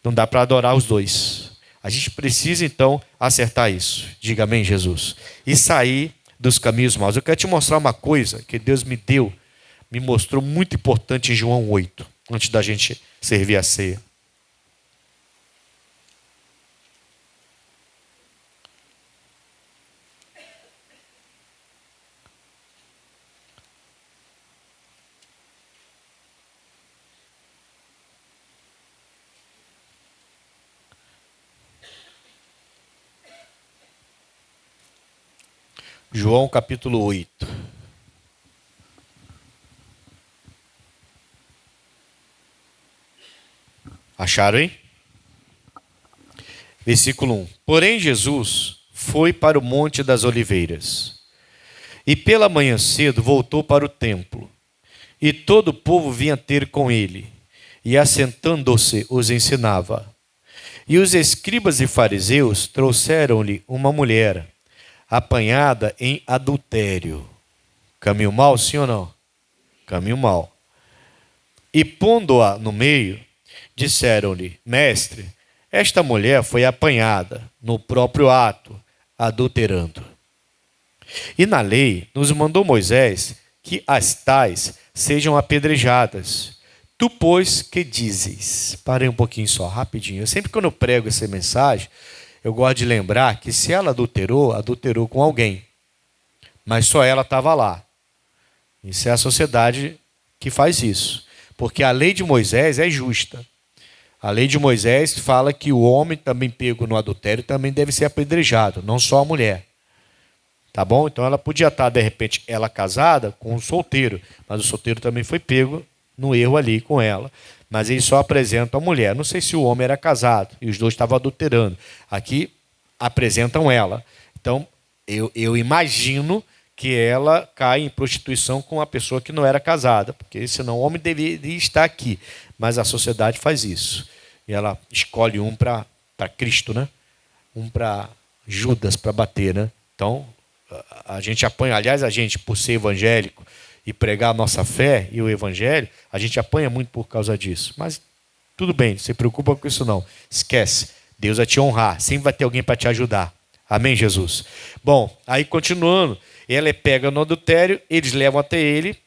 Não dá para adorar os dois. A gente precisa, então, acertar isso. Diga amém, Jesus. E sair dos caminhos maus. Eu quero te mostrar uma coisa que Deus me deu, me mostrou muito importante em João 8, antes da gente servir a ceia. João capítulo 8. Acharam, hein? Versículo 1. Porém, Jesus foi para o Monte das Oliveiras. E pela manhã cedo voltou para o templo. E todo o povo vinha ter com ele. E assentando-se, os ensinava. E os escribas e fariseus trouxeram-lhe uma mulher apanhada em adultério. Caminho mau, sim ou não? Caminho mau. E pondo-a no meio, disseram-lhe, mestre, esta mulher foi apanhada no próprio ato, adulterando. E na lei nos mandou Moisés que as tais sejam apedrejadas. Tu, pois, que dizes? Parei um pouquinho só, rapidinho. Eu sempre quando eu prego essa mensagem, eu gosto de lembrar que se ela adulterou, adulterou com alguém. Mas só ela estava lá. Isso é a sociedade que faz isso. Porque a lei de Moisés é justa. A lei de Moisés fala que o homem também pego no adultério também deve ser apedrejado, não só a mulher. Tá bom? Então ela podia estar, de repente, ela casada com um solteiro. Mas o solteiro também foi pego no erro ali com ela. Mas eles só apresentam a mulher. Não sei se o homem era casado e os dois estavam adulterando. Aqui apresentam ela. Então, eu imagino que ela cai em prostituição com uma pessoa que não era casada, porque senão o homem deveria estar aqui. Mas a sociedade faz isso. E ela escolhe um para Cristo, né? Um para Judas, para bater, né? Então, a gente apanha. Aliás, a gente, por ser evangélico, e pregar a nossa fé e o evangelho, a gente apanha muito por causa disso. Mas tudo bem, não se preocupa com isso não. Esquece, Deus vai te honrar, sempre vai ter alguém para te ajudar. Amém, Jesus? Bom, aí continuando, ela é pega no adultério, eles levam até ele,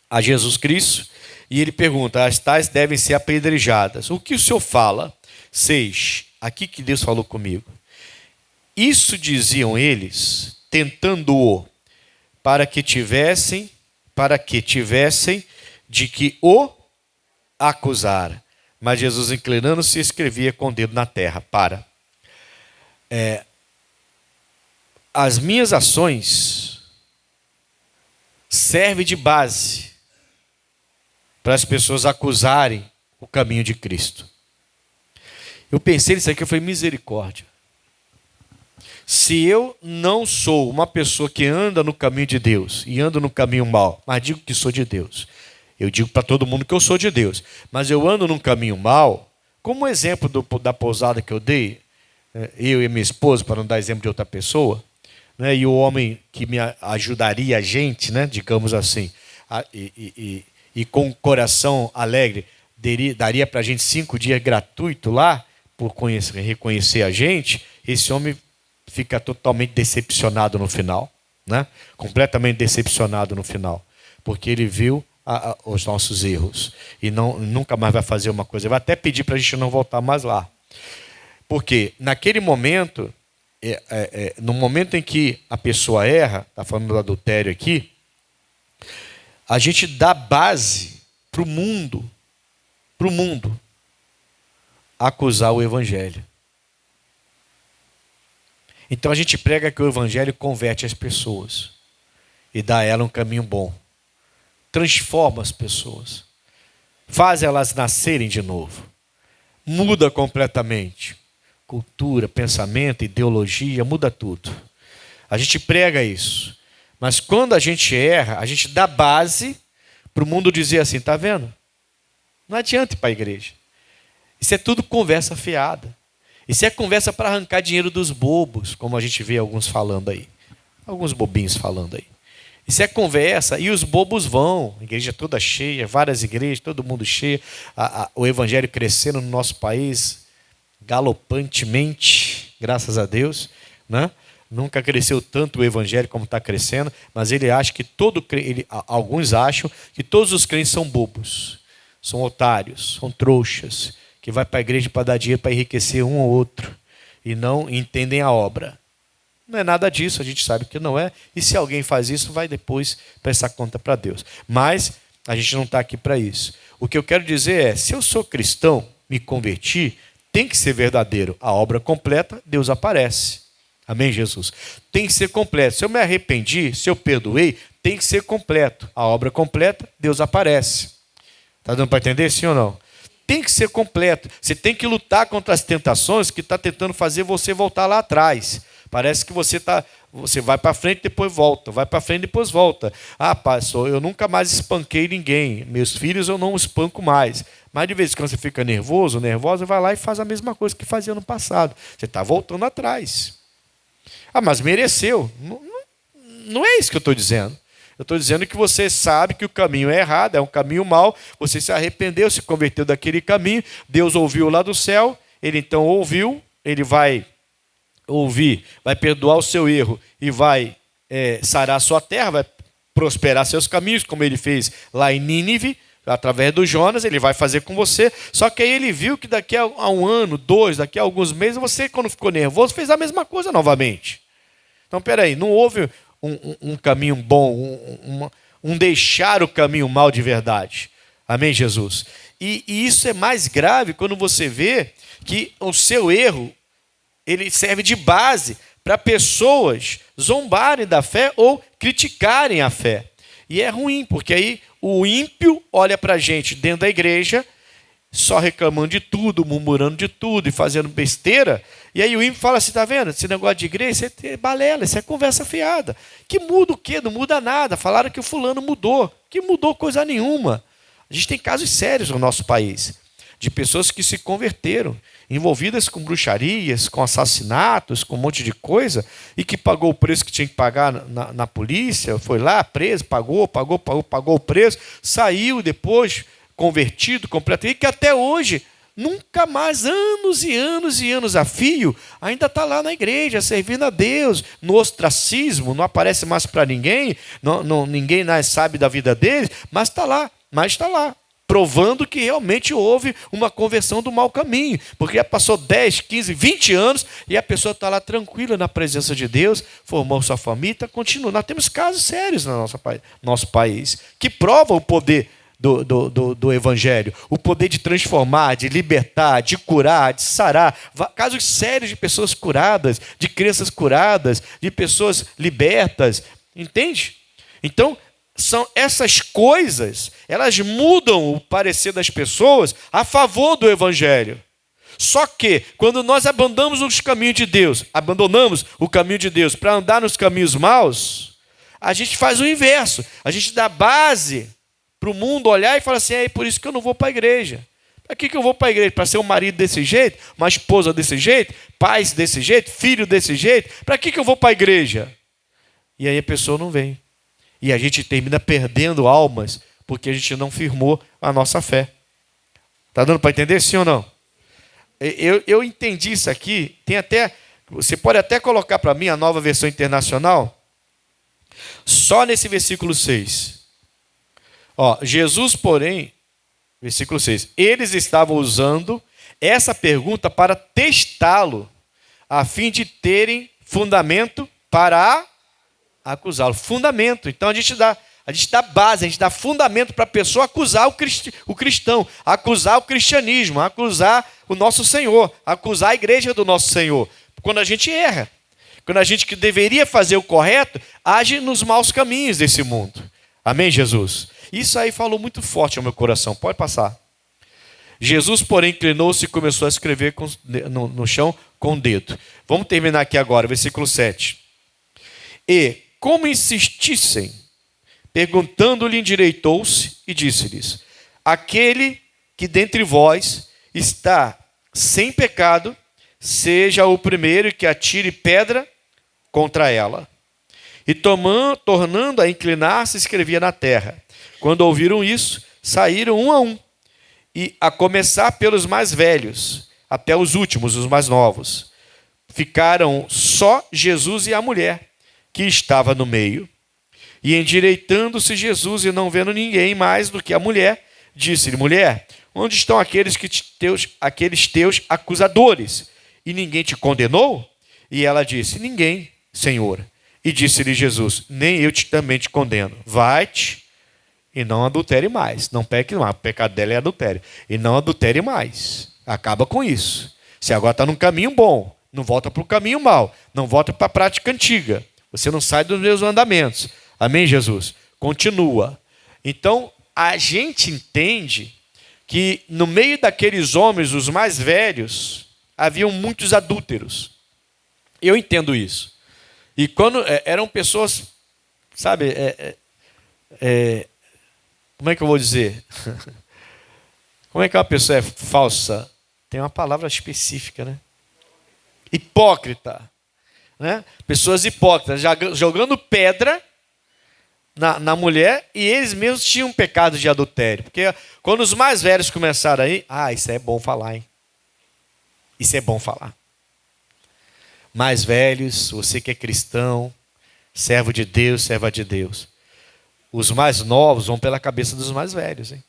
a Jesus Cristo, e ele pergunta, as tais devem ser apedrejadas. O que o Senhor fala? 6, aqui que Deus falou comigo. Isso diziam eles, tentando-o, para que tivessem de que o acusar. Mas Jesus, inclinando-se, escrevia com o dedo na terra. As minhas ações servem de base para as pessoas acusarem o caminho de Cristo. Eu pensei nisso aqui, eu falei, misericórdia. Se eu não sou uma pessoa que anda no caminho de Deus e ando no caminho mau, mas digo que sou de Deus, eu digo para todo mundo que eu sou de Deus, mas eu ando num caminho mau, como o exemplo da pousada que eu dei, eu e minha esposa, para não dar exemplo de outra pessoa, né, e o homem que me ajudaria a gente, né, digamos assim, e com o coração alegre, daria para a gente 5 dias gratuito lá, por reconhecer a gente, esse homem fica totalmente decepcionado no final, né? Completamente decepcionado no final, porque ele viu os nossos erros. E nunca mais vai fazer uma coisa. Vai até pedir para a gente não voltar mais lá. Porque naquele momento, no momento em que a pessoa erra, está falando do adultério aqui, a gente dá base para o mundo acusar o evangelho. Então a gente prega que o evangelho converte as pessoas e dá a ela um caminho bom. Transforma as pessoas. Faz elas nascerem de novo. Muda completamente. Cultura, pensamento, ideologia, muda tudo. A gente prega isso. Mas quando a gente erra, a gente dá base para o mundo dizer assim, tá vendo? Não adianta ir para a igreja. Isso é tudo conversa fiada. Isso é conversa para arrancar dinheiro dos bobos, como a gente vê alguns falando aí. Alguns bobinhos falando aí. Isso é conversa e os bobos vão. A igreja toda cheia, várias igrejas, todo mundo cheio. O evangelho crescendo no nosso país galopantemente, graças a Deus, né? Nunca cresceu tanto o evangelho como está crescendo, mas ele acha que alguns acham que todos os crentes são bobos, são otários, são trouxas, que vai para a igreja para dar dinheiro para enriquecer um ou outro e não entendem a obra. Não é nada disso, a gente sabe que não é, e se alguém faz isso, vai depois prestar conta para Deus. Mas a gente não está aqui para isso. O que eu quero dizer é, se eu sou cristão, me converti, tem que ser verdadeiro. A obra completa, Deus aparece. Amém, Jesus? Tem que ser completo. Se eu me arrependi, se eu perdoei, tem que ser completo. A obra completa, Deus aparece. Está dando para entender, sim ou não? Tem que ser completo. Você tem que lutar contra as tentações que está tentando fazer você voltar lá atrás. Parece que você vai para frente, depois volta. Vai para frente, depois volta. Ah, pastor, eu nunca mais espanquei ninguém. Meus filhos eu não espanco mais. Mas de vez em quando você fica nervosa, vai lá e faz a mesma coisa que fazia no passado. Você está voltando atrás. Ah, mas mereceu. Não é isso que eu estou dizendo. Eu estou dizendo que você sabe que o caminho é errado, é um caminho mau. Você se arrependeu, se converteu daquele caminho. Deus ouviu lá do céu. Ele então ouviu. Ele vai ouvir, vai perdoar o seu erro e vai sarar a sua terra, vai prosperar seus caminhos, como ele fez lá em Nínive, através do Jonas, ele vai fazer com você. Só que aí ele viu que daqui a um ano, 2, daqui a alguns meses, você, quando ficou nervoso, fez a mesma coisa novamente. Então, peraí, não houve um caminho bom, um deixar o caminho mal de verdade. Amém, Jesus? E isso é mais grave quando você vê que o seu erro, ele serve de base para pessoas zombarem da fé ou criticarem a fé. E é ruim, porque aí o ímpio olha para a gente dentro da igreja, só reclamando de tudo, murmurando de tudo e fazendo besteira. E aí o ímpio fala assim, tá vendo? Esse negócio de igreja, isso é balela, isso é conversa fiada. Que muda o quê? Não muda nada. Falaram que o fulano mudou. Que mudou coisa nenhuma. A gente tem casos sérios no nosso país, de pessoas que se converteram, envolvidas com bruxarias, com assassinatos, com um monte de coisa, e que pagou o preço que tinha que pagar na polícia, foi lá preso, pagou o preço, saiu depois convertido completamente, e que até hoje, nunca mais, anos e anos e anos a fio, ainda está lá na igreja, servindo a Deus, no ostracismo, não aparece mais para ninguém, ninguém sabe da vida deles, mas está lá, provando que realmente houve uma conversão do mau caminho, porque já passou 10, 15, 20 anos e a pessoa está lá tranquila na presença de Deus, formou sua família, continua. Nós temos casos sérios no nosso país que provam o poder do Evangelho, o poder de transformar, de libertar, de curar, de sarar. Casos sérios de pessoas curadas, de crianças curadas, de pessoas libertas. Entende? Então, são essas coisas, elas mudam o parecer das pessoas a favor do Evangelho. Só que, quando nós abandonamos o caminho de Deus para andar nos caminhos maus, a gente faz o inverso. A gente dá base para o mundo olhar e falar assim, é por isso que eu não vou para a igreja. Para que eu vou para a igreja? Para ser um marido desse jeito? Uma esposa desse jeito? Pais desse jeito? Filho desse jeito? Para que eu vou para a igreja? E aí a pessoa não vem. E a gente termina perdendo almas porque a gente não firmou a nossa fé. Está dando para entender, sim ou não? Eu entendi isso aqui. Você pode até colocar para mim a Nova Versão Internacional. Só nesse versículo 6. Jesus, porém, versículo 6, eles estavam usando essa pergunta para testá-lo, a fim de terem fundamento para acusá-lo. Fundamento. Então a gente dá base, a gente dá fundamento para a pessoa acusar o cristão, acusar o cristianismo, acusar o nosso Senhor, acusar a igreja do nosso Senhor. Quando a gente erra, quando a gente que deveria fazer o correto, age nos maus caminhos desse mundo. Amém, Jesus? Isso aí falou muito forte ao meu coração. Pode passar. Jesus, porém, inclinou-se e começou a escrever no chão com o dedo. Vamos terminar aqui agora, versículo 7. E, como insistissem, perguntando-lhe, endireitou-se e disse-lhes: aquele que dentre vós está sem pecado, seja o primeiro que atire pedra contra ela. E tornando a inclinar-se, escrevia na terra. Quando ouviram isso, saíram um a um, e a começar pelos mais velhos, até os últimos, os mais novos. Ficaram só Jesus e a mulher, que estava no meio. E endireitando-se Jesus, e não vendo ninguém mais do que a mulher, disse-lhe: mulher, onde estão aqueles teus acusadores? E ninguém te condenou? E ela disse: ninguém, Senhor. E disse-lhe Jesus: nem eu também te condeno. Vai-te e não adultere mais. Não peque mais. O pecado dela é adultério. E não adultere mais. Acaba com isso. Você agora está num caminho bom. Não volta para o caminho mau. Não volta para a prática antiga. Você não sai dos meus mandamentos. Amém, Jesus? Continua. Então, a gente entende que no meio daqueles homens, os mais velhos, haviam muitos adúlteros. Eu entendo isso. E quando eram pessoas, sabe, como é que eu vou dizer? Como é que uma pessoa é falsa? Tem uma palavra específica, né? Hipócrita. Né? Pessoas hipócritas, jogando pedra na mulher, e eles mesmos tinham pecado de adultério. Porque quando os mais velhos começaram aí, isso é bom falar, hein? Isso é bom falar. Mais velhos, você que é cristão, servo de Deus, serva de Deus. Os mais novos vão pela cabeça dos mais velhos, hein?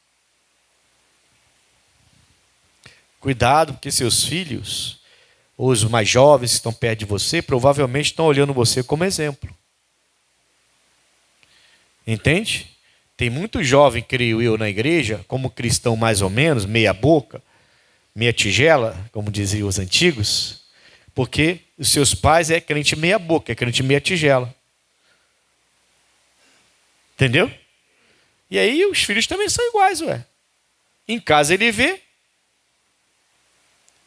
Cuidado, porque seus filhos, ou os mais jovens que estão perto de você, provavelmente estão olhando você como exemplo. Entende? Tem muito jovem, creio eu, na igreja, como cristão mais ou menos, meia boca, meia tigela, como diziam os antigos, porque os seus pais é crente meia boca, é crente meia tigela. Entendeu? E aí os filhos também são iguais, ué. Em casa ele vê.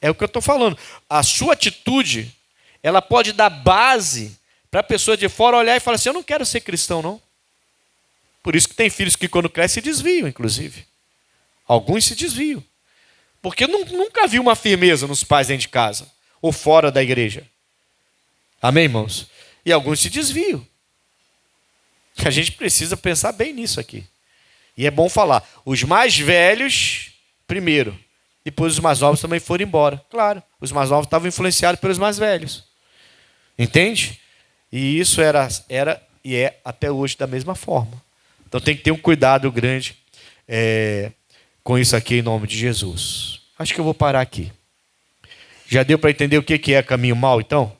É o que eu estou falando. A sua atitude, ela pode dar base para a pessoa de fora olhar e falar assim: eu não quero ser cristão, não. Por isso que tem filhos que quando crescem se desviam, inclusive. Alguns se desviam. Porque nunca vi uma firmeza nos pais dentro de casa, ou fora da igreja. Amém, irmãos? E alguns se desviam. A gente precisa pensar bem nisso aqui. E é bom falar. Os mais velhos, primeiro. Depois os mais novos também foram embora. Claro, os mais novos estavam influenciados pelos mais velhos. Entende? E isso era e é até hoje da mesma forma. Então tem que ter um cuidado grande com isso aqui em nome de Jesus. Acho que eu vou parar aqui. Já deu para entender o que é caminho mau, então?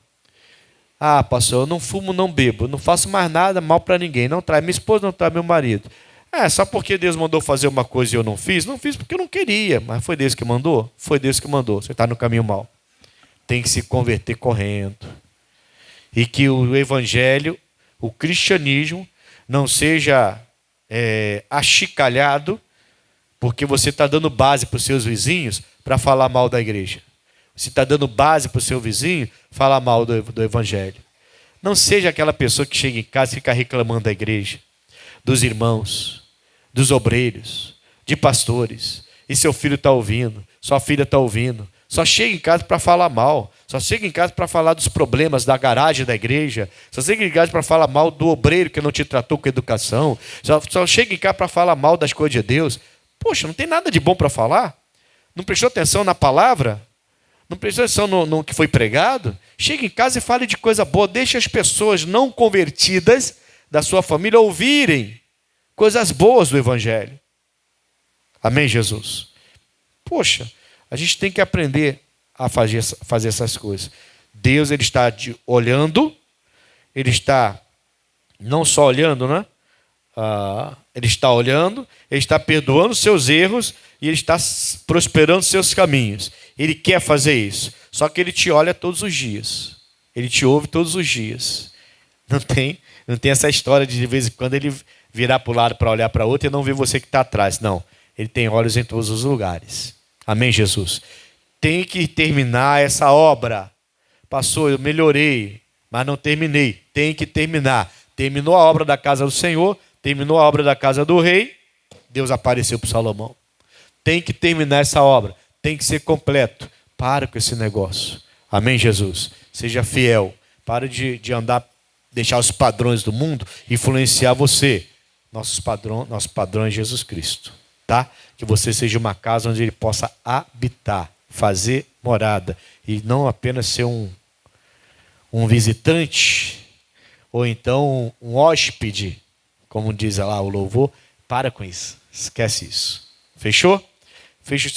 Pastor, eu não fumo, não bebo, não faço mais nada mal para ninguém, não trai minha esposa, não trai meu marido. Só porque Deus mandou fazer uma coisa e eu não fiz? Não fiz porque eu não queria, mas foi Deus que mandou? Foi Deus que mandou. Você está no caminho mau. Tem que se converter correndo. E que o evangelho, o cristianismo, não seja achicalhado, porque você está dando base para os seus vizinhos para falar mal da igreja. Você está dando base para o seu vizinho falar mal do evangelho. Não seja aquela pessoa que chega em casa e fica reclamando da igreja, dos irmãos, dos obreiros, de pastores. E seu filho está ouvindo, sua filha está ouvindo. Só chega em casa para falar mal. Só chega em casa para falar dos problemas da garagem da igreja. Só chega em casa para falar mal do obreiro que não te tratou com educação. Só chega em casa para falar mal das coisas de Deus. Poxa, não tem nada de bom para falar? Não prestou atenção na palavra? Não prestou atenção no que foi pregado? Chega em casa e fale de coisa boa. Deixe as pessoas não convertidas da sua família ouvirem coisas boas do Evangelho. Amém, Jesus? Poxa, a gente tem que aprender a fazer essas coisas. Deus, Ele está olhando, Ele está não só olhando, né? Ele está olhando, Ele está perdoando seus erros e Ele está prosperando seus caminhos. Ele quer fazer isso, só que Ele te olha todos os dias. Ele te ouve todos os dias. Não tem essa história de vez em quando Ele virar para o lado para olhar para outro e não ver você que está atrás. Não, Ele tem olhos em todos os lugares. Amém, Jesus? Tem que terminar essa obra. Pastor, eu melhorei, mas não terminei. Tem que terminar. Terminou a obra da casa do Senhor, terminou a obra da casa do rei, Deus apareceu para Salomão. Tem que terminar essa obra, tem que ser completo. Para com esse negócio. Amém, Jesus? Seja fiel. Para de andar, deixar os padrões do mundo influenciar você. Nosso padrão é Jesus Cristo. Tá? Que você seja uma casa onde Ele possa habitar, fazer morada. E não apenas ser um visitante, ou então um hóspede, como diz lá o louvor. Para com isso. Esquece isso. Fechou? Fecha